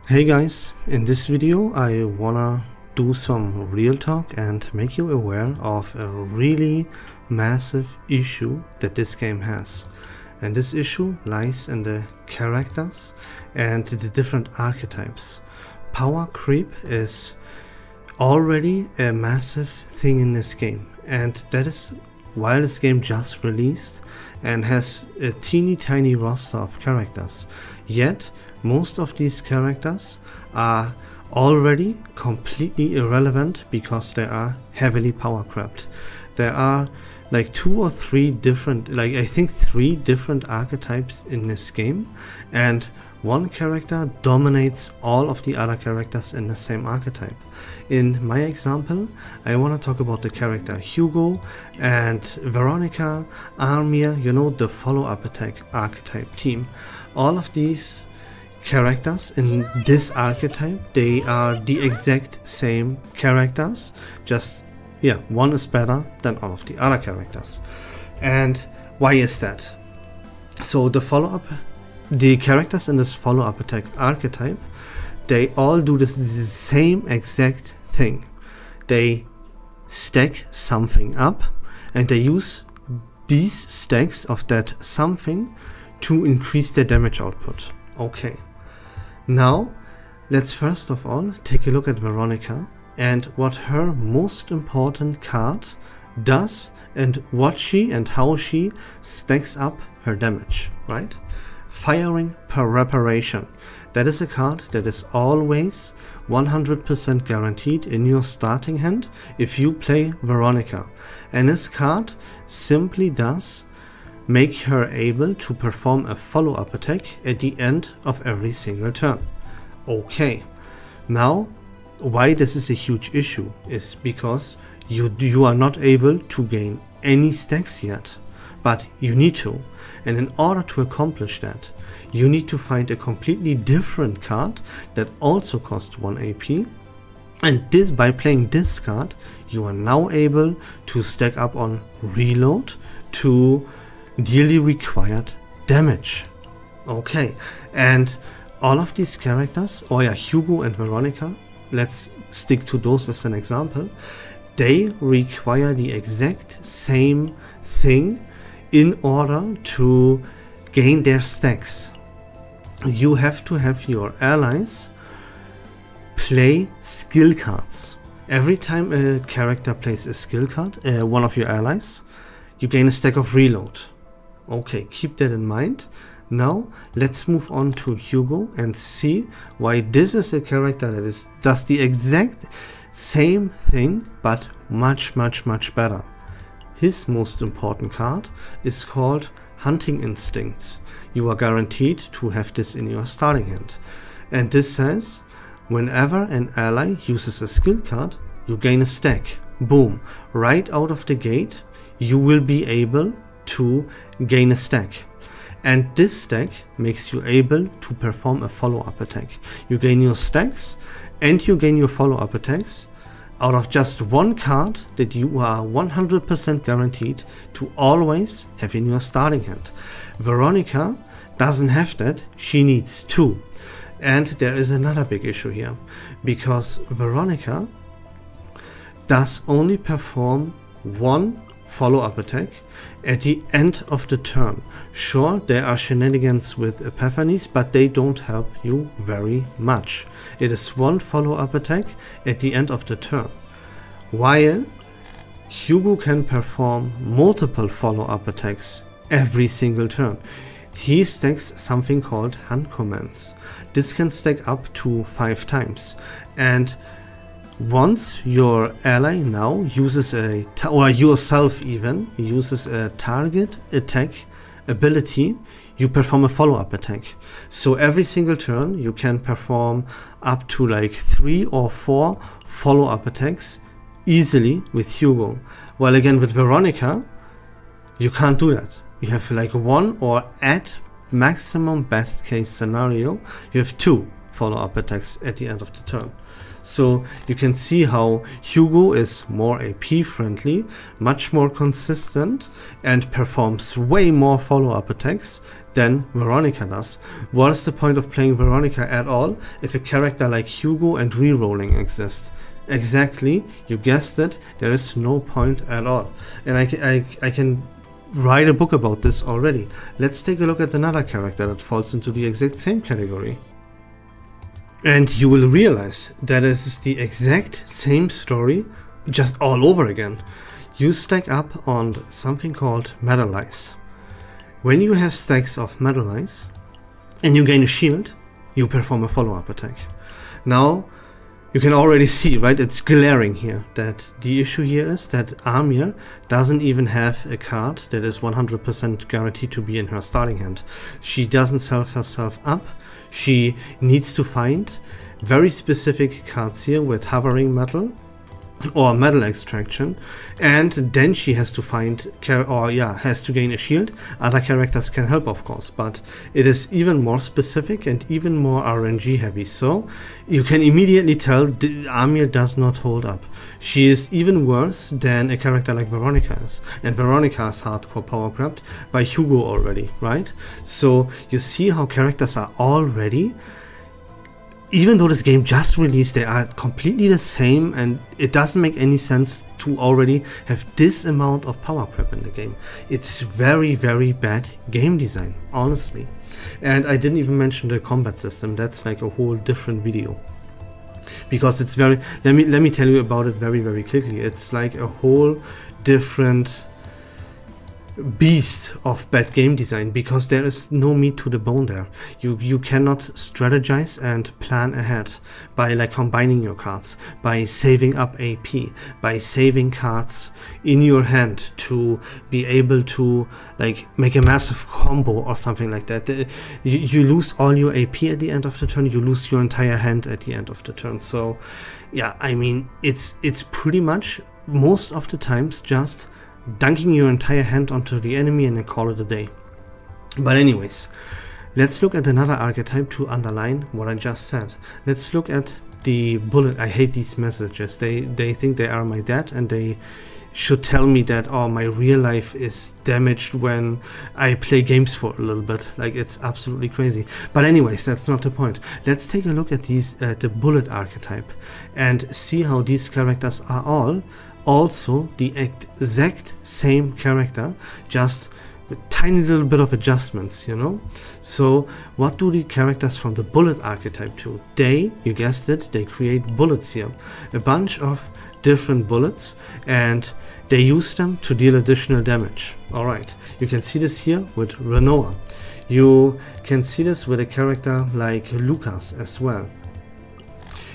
Hey guys, in this video I wanna do some real talk and make you aware of a really massive issue that this game has. And this issue lies in the characters and the different archetypes. Power creep is already a massive thing in this game, and that is while this game just released and has a teeny tiny roster of characters. Yet most of these characters are already completely irrelevant because they are heavily power crept. There are like two or three different, I think 3 different archetypes in this game, and one character dominates all of the other characters in the same archetype. In my example, I want to talk about the character Hugo and Veronica, Armir, you know, the follow-up attack archetype team. All of these characters in this archetype, they are the exact same characters, just one is better than all of the other characters. And why is that? So the characters in this follow-up attack archetype, they all do the same exact thing. They stack something up and they use these stacks of that something to increase their damage output. Okay. Now, let's first of all take a look at Veronica and what her most important card does and what she and how she stacks up her damage, right? Firing per reparation. That is a card that is always 100% guaranteed in your starting hand if you play Veronica. And this card simply does make her able to perform a follow-up attack at the end of every single turn. Okay, now why this is a huge issue is because you are not able to gain any stacks yet, but you need to. And in order to accomplish that, you need to find a completely different card that also costs 1 AP. And this, by playing this card, you are now able to stack up on reload to deal the required damage. Okay, and all of these characters, Hugo and Veronica, let's stick to those as an example, they require the exact same thing in order to gain their stacks. You have to have your allies play skill cards. Every time a character plays a skill card, one of your allies, you gain a stack of reload. Okay, keep that in mind. Now let's move on to Hugo and see why this is a character that does the exact same thing but much better. His most important card is called Hunting Instincts. You are guaranteed to have this in your starting hand. And this says, whenever an ally uses a skill card, you gain a stack. Boom. Right out of the gate, you will be able to gain a stack. And this stack makes you able to perform a follow-up attack. You gain your stacks and you gain your follow-up attacks out of just one card that you are 100% guaranteed to always have in your starting hand. Veronica doesn't have that, she needs 2. And there is another big issue here, because Veronica does only perform 1 follow-up attack at the end of the turn. Sure, there are shenanigans with epiphanies, but they don't help you very much. It is 1 follow-up attack at the end of the turn, while Hugo can perform multiple follow-up attacks every single turn. He stacks something called hand commands. This can stack up to 5 times, and once your ally now uses or yourself even uses a target attack ability, you perform a follow-up attack. So every single turn you can perform up to like 3 or 4 follow-up attacks easily with Hugo. While again with Veronica, you can't do that. You have like 1, or at maximum best case scenario, you have 2 follow-up attacks at the end of the turn. So you can see how Hugo is more AP friendly, much more consistent, and performs way more follow-up attacks than Veronica does. What is the point of playing Veronica at all if a character like Hugo and rerolling exist? Exactly, you guessed it, there is no point at all. And I can write a book about this already. Let's take a look at another character that falls into the exact same category. And you will realize that it is the exact same story, just all over again. You stack up on something called Metal Ice. When you have stacks of Metal Ice and you gain a shield, you perform a follow-up attack. Now, you can already see, right, it's glaring here, that the issue here is that Amir doesn't even have a card that is 100% guaranteed to be in her starting hand. She doesn't self herself up. She needs to find very specific cards here with hovering metal or metal extraction, and then she has to find has to gain a shield. Other characters can help, of course, but it is even more specific and even more RNG heavy. So you can immediately tell Amir does not hold up. She is even worse than a character like Veronica is, and Veronica is hardcore power crept by Hugo already, right? So you see how characters are already, even though this game just released, they are completely the same, and it doesn't make any sense to already have this amount of power creep in the game. It's very, very bad game design, honestly. And I didn't even mention the combat system. That's like a whole different video, because it's very, let me tell you about it very, very quickly. It's like a whole different beast of bad game design, because there is no meat to the bone there. You cannot strategize and plan ahead by like combining your cards, by saving up AP, by saving cards in your hand to be able to like make a massive combo or something like that. You lose all your AP at the end of the turn, you lose your entire hand at the end of the turn. So yeah, I mean, it's pretty much most of the times just dunking your entire hand onto the enemy and then call it a day. But anyways, let's look at another archetype to underline what I just said. Let's look at the bullet. I hate these messages. They think they are my dad, and they should tell me that, oh, my real life is damaged when I play games for a little bit. Like, it's absolutely crazy. But anyways, that's not the point. Let's take a look at these the bullet archetype and see how these characters are all also the exact same character, just with tiny little bit of adjustments, you know. So what do the characters from the bullet archetype do? They, you guessed it, they create bullets here, a bunch of different bullets, and they use them to deal additional damage. Alright, you can see this here with Renoa. You can see this with a character like Lucas as well.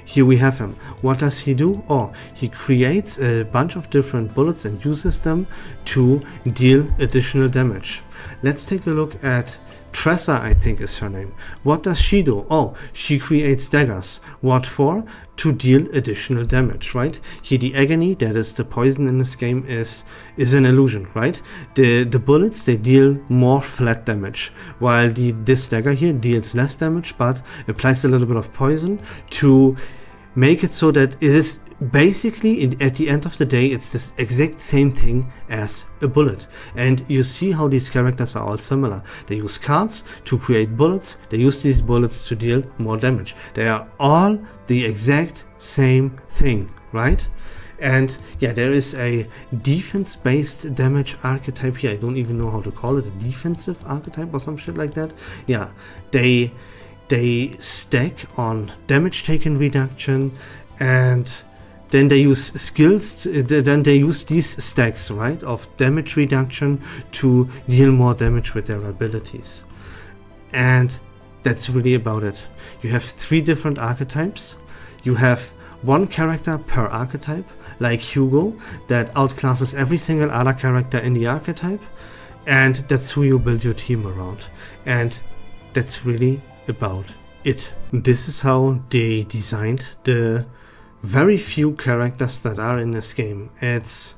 Here we have him. What does he do? Oh, he creates a bunch of different bullets and uses them to deal additional damage. Let's take a look at Tressa, I think is her name. What does she do? Oh, she creates daggers. What for? To deal additional damage, right? Here the agony, that is the poison in this game, is an illusion, right? The bullets, they deal more flat damage, while this dagger here deals less damage but applies a little bit of poison to make it so that it is basically, at the end of the day, it's this exact same thing as a bullet. And you see how these characters are all similar. They use cards to create bullets, they use these bullets to deal more damage. They are all the exact same thing, right? And yeah, there is a defense-based damage archetype here. I don't even know how to call it, a defensive archetype or some shit like that. Yeah, they stack on damage taken reduction, and then they use skills, then they use these stacks, right, of damage reduction to deal more damage with their abilities. And that's really about it. You have 3 different archetypes. You have one character per archetype, like Hugo, that outclasses every single other character in the archetype, and that's who you build your team around. And that's really about it. This is how they designed the very few characters that are in this game. It's,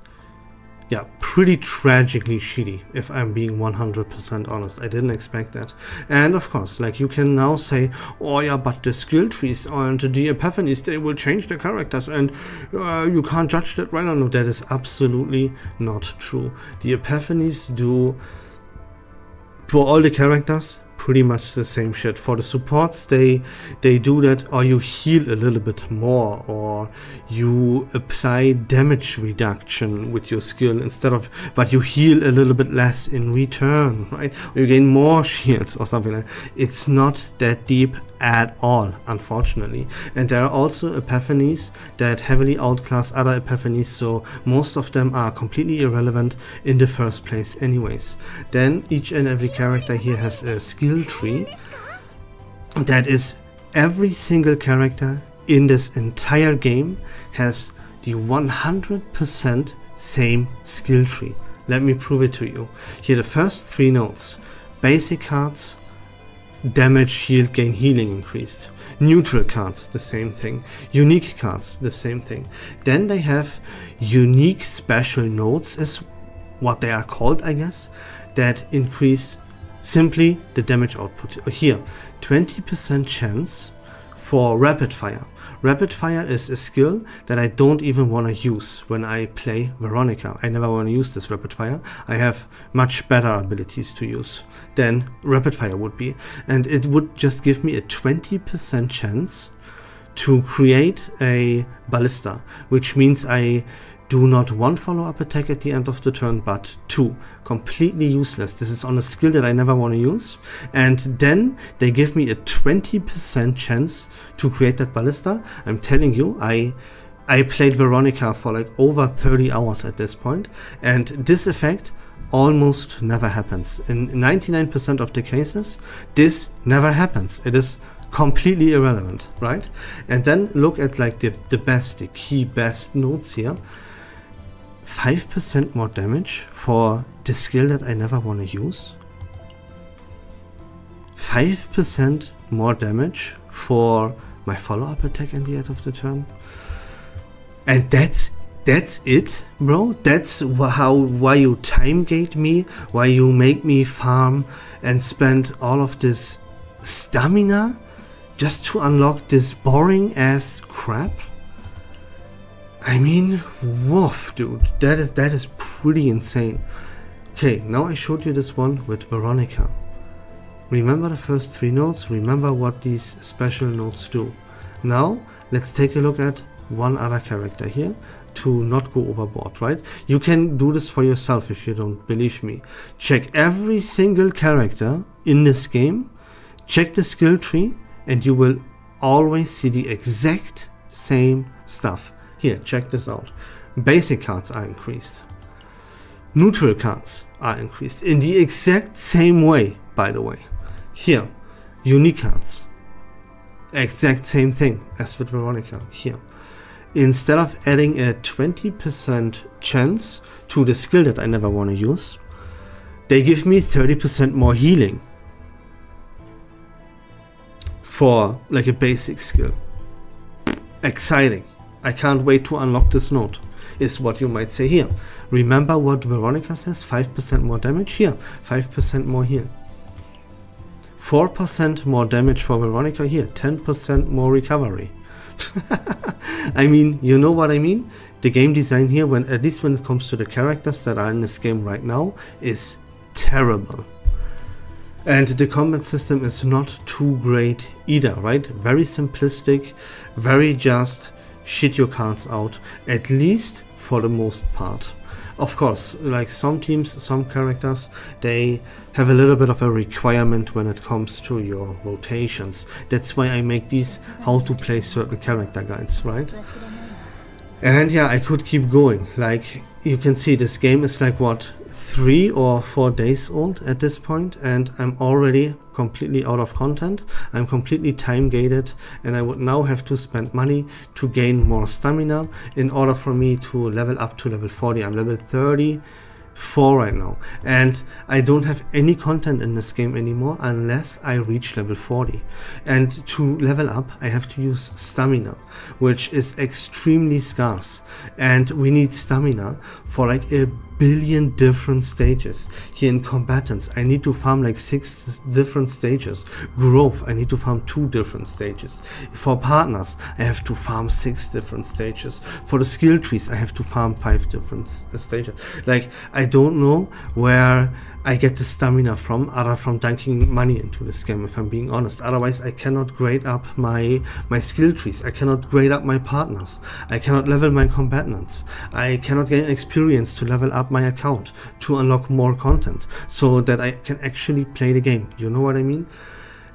yeah, pretty tragically shitty, if I'm being 100% honest. I didn't expect that. And of course, like, you can now say, oh yeah, but the skill trees and the epiphanies, they will change the characters, and you can't judge that right now. No, that is absolutely not true. The epiphanies do, for all the characters, pretty much the same shit. For the supports, they do that, or you heal a little bit more, or you apply damage reduction with your skill instead of, but you heal a little bit less in return, right? Or you gain more shields or something like that. It's not that deep at all, unfortunately. And there are also epiphanies that heavily outclass other epiphanies, so most of them are completely irrelevant in the first place anyways. Then each and every character here has a skill tree that is, every single character in this entire game has the 100% same skill tree. Let me prove it to you. Here, the first 3 nodes: basic cards, damage, shield, gain, healing increased. Neutral cards, the same thing. Unique cards, the same thing. Then they have unique special nodes, is what they are called, I guess, that increase simply the damage output. Here, 20% chance for rapid fire. Rapid fire is a skill that I don't even want to use when I play Veronica. I never want to use this rapid fire. I have much better abilities to use than rapid fire would be. And it would just give me a 20% chance to create a ballista, which means I do not 1 follow-up attack at the end of the turn, but 2. Completely useless. This is on a skill that I never want to use. And then they give me a 20% chance to create that ballista. I'm telling you, I played Veronica for like over 30 hours at this point, and this effect almost never happens. In 99% of the cases, this never happens. It is completely irrelevant, right? And then look at like the key best nodes here. 5% more damage for the skill that I never want to use. 5% more damage for my follow-up attack at the end of the turn. And that's it, bro. That's why you time gate me, why you make me farm and spend all of this stamina just to unlock this boring ass crap. I mean, woof, dude, that is pretty insane. Okay, now I showed you this one with Veronica. Remember the first 3 nodes, remember what these special nodes do. Now, let's take a look at one other character here to not go overboard, right? You can do this for yourself if you don't believe me. Check every single character in this game, check the skill tree, and you will always see the exact same stuff. Here, check this out. Basic cards are increased. Neutral cards are increased in the exact same way, by the way. Here, unique cards. Exact same thing as with Veronica. Here. Instead of adding a 20% chance to the skill that I never want to use, they give me 30% more healing for like a basic skill. Exciting. I can't wait to unlock this node, is what you might say here. Remember what Veronica says, 5% more damage? Here, 5% more heal. 4% more damage for Veronica here, 10% more recovery. I mean, you know what I mean? The game design here, at least when it comes to the characters that are in this game right now, is terrible. And the combat system is not too great either, right? Very simplistic, very just shit your cards out, at least for the most part. Of course, like some teams, some characters, they have a little bit of a requirement when it comes to your rotations. That's why I make these how to play certain character guides, right? And yeah, I could keep going. Like you can see, this game is like what, 3 or 4 days old at this point, and I'm already completely out of content. I'm completely time gated, and I would now have to spend money to gain more stamina in order for me to level up to level 40. I'm level 34 right now, and I don't have any content in this game anymore unless I reach level 40. And to level up, I have to use stamina, which is extremely scarce, and we need stamina for like a billion different stages. Here in combatants, I need to farm like 6 different stages. Growth, I need to farm 2 different stages. For partners, I have to farm 6 different stages. For the skill trees, I have to farm 5 different stages. Like, I don't know where I get the stamina from, other from dunking money into this game, if I'm being honest. Otherwise, I cannot grade up my skill trees. I cannot grade up my partners. I cannot level my combatants. I cannot gain experience to level up my account, to unlock more content, so that I can actually play the game. You know what I mean?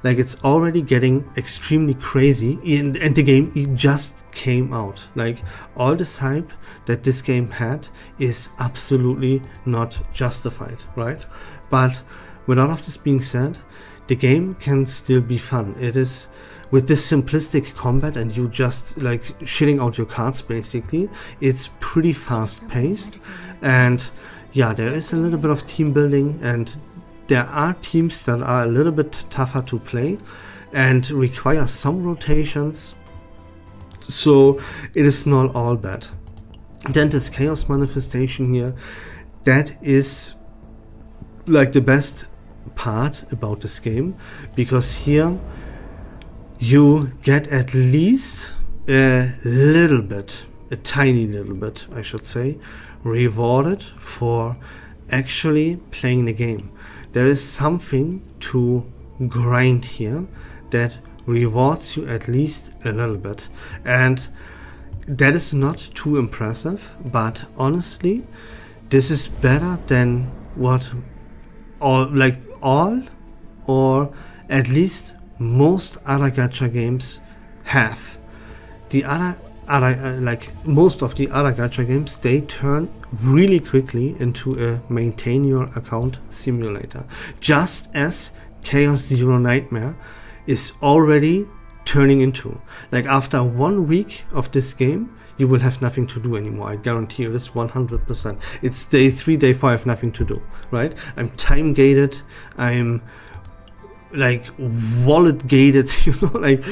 Like, it's already getting extremely crazy, and the game it just came out. Like, all this hype that this game had is absolutely not justified, right? But with all of this being said, the game can still be fun. It is, with this simplistic combat and you just like shitting out your cards basically, it's pretty fast paced, and yeah, there is a little bit of team building, and there are teams that are a little bit tougher to play and require some rotations, so it is not all bad. Then this chaos manifestation here, that is like the best part about this game, because here you get at least a little bit, a tiny little bit I should say, rewarded for actually playing the game. There is something to grind here that rewards you at least a little bit, and that is not too impressive, but honestly this is better than what all or at least most other gacha games have. The most of the other gacha games, they turn really quickly into a maintain your account simulator, just as Chaos Zero Nightmare is already turning into. Like, after 1 week of this game, you will have nothing to do anymore. I guarantee you this 100%. It's day 3, day 4, I have nothing to do, right? I'm time gated, I'm like wallet gated, you know, like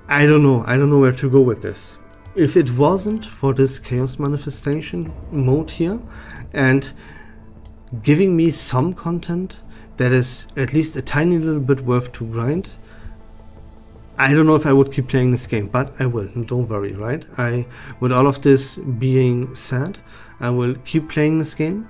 I don't know where to go with this. If it wasn't for this chaos manifestation mode here and giving me some content that is at least a tiny little bit worth to grind, I don't know if I would keep playing this game, but I will, don't worry, right? With all of this being said, I will keep playing this game,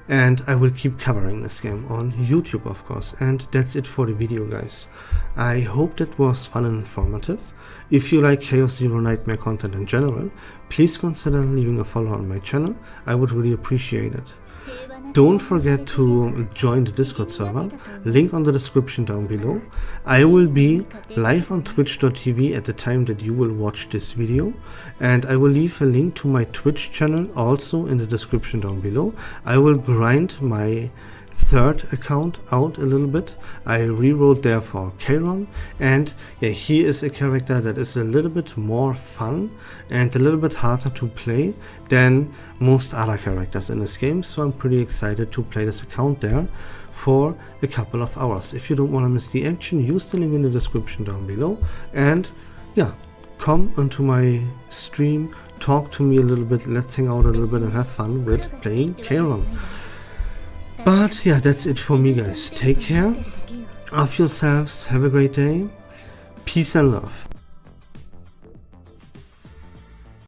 and I will keep covering this game on YouTube, of course. And that's it for the video, guys. I hope that was fun and informative. If you like Chaos Zero Nightmare content in general, please consider leaving a follow on my channel. I would really appreciate it. Don't forget to join the Discord server, link on the description down below. I will be live on twitch.tv at the time that you will watch this video, and I will leave a link to my Twitch channel also in the description down below. I will grind my third account out a little bit. I rerolled there for Kairon, and yeah, he is a character that is a little bit more fun and a little bit harder to play than most other characters in this game, so I'm pretty excited to play this account there for a couple of hours. If you don't want to miss the action, use the link in the description down below, and yeah, come onto my stream, talk to me a little bit, let's hang out a little bit and have fun with playing Kairon. But yeah, that's it for me, guys. Take care of yourselves, have a great day, peace and love.